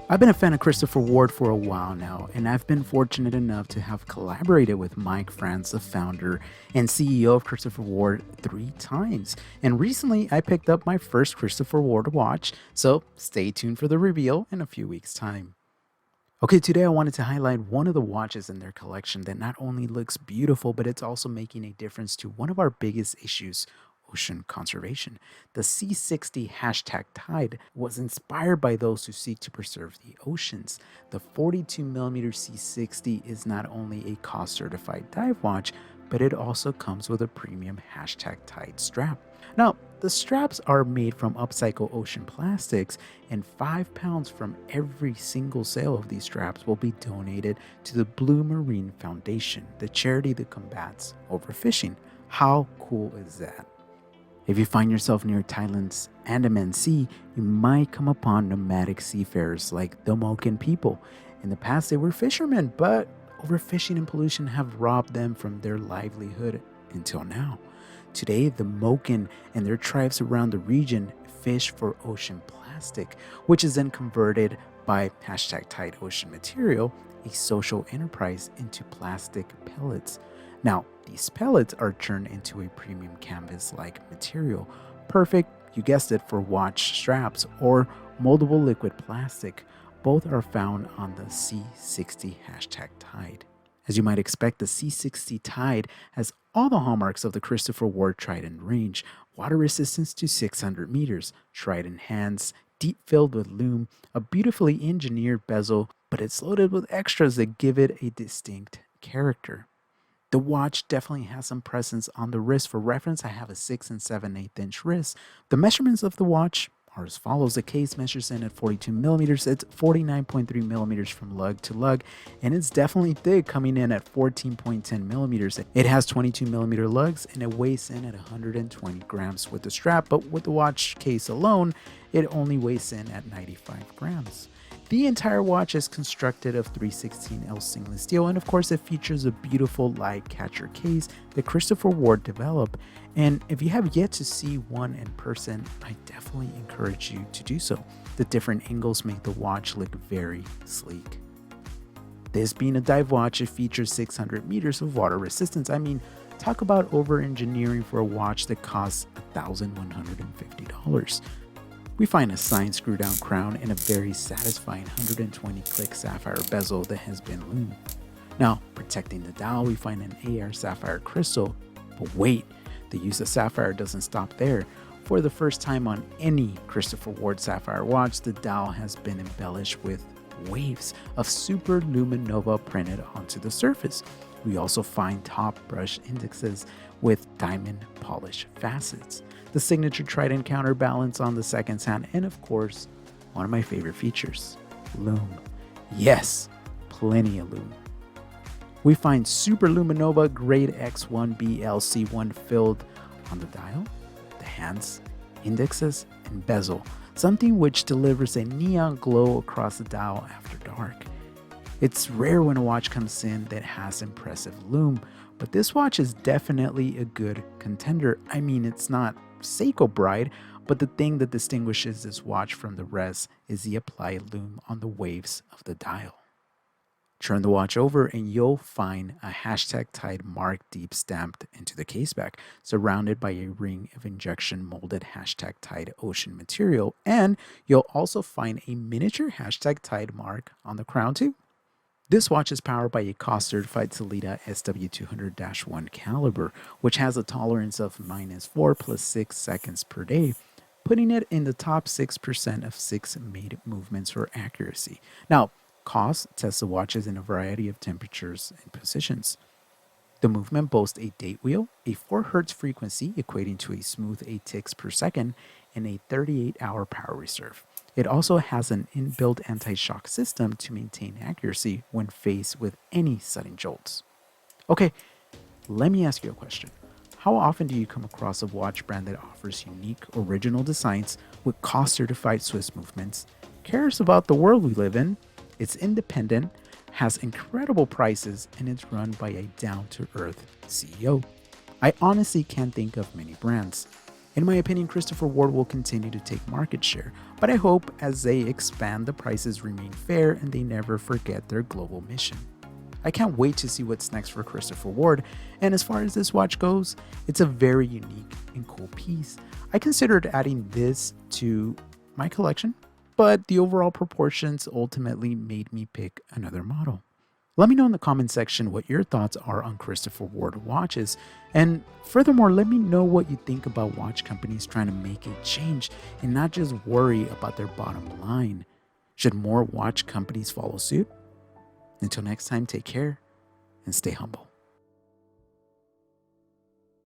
I've been a fan of Christopher Ward for a while now, and I've been fortunate enough to have collaborated with Mike France, the founder and CEO of Christopher Ward, 3 times. And recently, I picked up my first Christopher Ward watch, so stay tuned for the reveal in a few weeks' time. Okay, today I wanted to highlight one of the watches in their collection that not only looks beautiful, but it's also making a difference to one of our biggest issues: ocean conservation. The C60 hashtag Tide was inspired by those who seek to preserve the oceans. The 42mm C60 is not only a cost certified dive watch, but it also comes with a premium hashtag Tide strap. Now, the straps are made from upcycled ocean plastics, and £5 from every single sale of these straps will be donated to the Blue Marine Foundation, the charity that combats overfishing. How cool is that? If you find yourself near Thailand's Andaman Sea, you might come upon nomadic seafarers like the Moken people. In the past, they were fishermen, but overfishing and pollution have robbed them from their livelihood until now. Today, the Moken and their tribes around the region fish for ocean plastic, which is then converted by hashtag Tide Ocean Material, a social enterprise, into plastic pellets. Now, these pellets are turned into a premium canvas-like material, perfect, you guessed it, for watch straps or moldable liquid plastic. Both are found on the C60 hashtag Tide. As you might expect, the C60 Tide has all the hallmarks of the Christopher Ward Trident range: water resistance to 600 meters, Trident hands, deep filled with Loom, a beautifully engineered bezel, but it's loaded with extras that give it a distinct character. The watch definitely has some presence on the wrist. For reference, I have a 6 and 7/8 inch wrist. The measurements of the watch are as follows. The case measures in at 42 millimeters. It's 49.3 millimeters from lug to lug, and it's definitely thick, coming in at 14.10 millimeters. It has 22 millimeter lugs, and it weighs in at 120 grams with the strap, but with the watch case alone, it only weighs in at 95 grams. The entire watch is constructed of 316L stainless steel, and of course it features a beautiful light catcher case that Christopher Ward developed. And if you have yet to see one in person, I definitely encourage you to do so. The different angles make the watch look very sleek. This being a dive watch, it features 600 meters of water resistance. I mean, talk about over-engineering for a watch that costs $1,150. We find a signed screw-down crown and a very satisfying 120 click sapphire bezel that has been loomed. Now, protecting the dial, we find an AR sapphire crystal. But wait, the use of sapphire doesn't stop there. For the first time on any Christopher Ward sapphire watch, the dial has been embellished with waves of super luminova printed onto the surface. We also find top brush indexes with diamond polish facets, the signature Trident counterbalance on the seconds hand, and of course, one of my favorite features, Loom. Yes, plenty of Loom. We find Super Luminova Grade X1 BLC1 filled on the dial, the hands, indexes, and bezel, something which delivers a neon glow across the dial after dark. It's rare when a watch comes in that has impressive Loom, but this watch is definitely a good contender. I mean, it's not Seiko Bride, but the thing that distinguishes this watch from the rest is the applied Loom on the waves of the dial. Turn the watch over and you'll find a hashtag Tide mark deep stamped into the caseback, surrounded by a ring of injection molded hashtag Tide Ocean material, and you'll also find a miniature hashtag Tide mark on the crown too. This watch is powered by a cost-certified Sellita SW200-1 caliber, which has a tolerance of -4 + 6 seconds per day, putting it in the top 6% of 6 made movements for accuracy. Now, cost tests the watches in a variety of temperatures and positions. The movement boasts a date wheel, a 4 Hz frequency equating to a smooth 8 ticks per second, and a 38-hour power reserve. It also has an inbuilt anti-shock system to maintain accuracy when faced with any sudden jolts. Okay, let me ask you a question. How often do you come across a watch brand that offers unique, original designs with cost-certified Swiss movements, cares about the world we live in, it's independent, has incredible prices, and it's run by a down-to-earth CEO? I honestly can't think of many brands. In my opinion, Christopher Ward will continue to take market share, but I hope as they expand, the prices remain fair and they never forget their global mission. I can't wait to see what's next for Christopher Ward, and as far as this watch goes, it's a very unique and cool piece. I considered adding this to my collection, but the overall proportions ultimately made me pick another model. Let me know in the comment section what your thoughts are on Christopher Ward watches, and furthermore, let me know what you think about watch companies trying to make a change and not just worry about their bottom line. Should more watch companies follow suit? Until next time, take care and stay humble.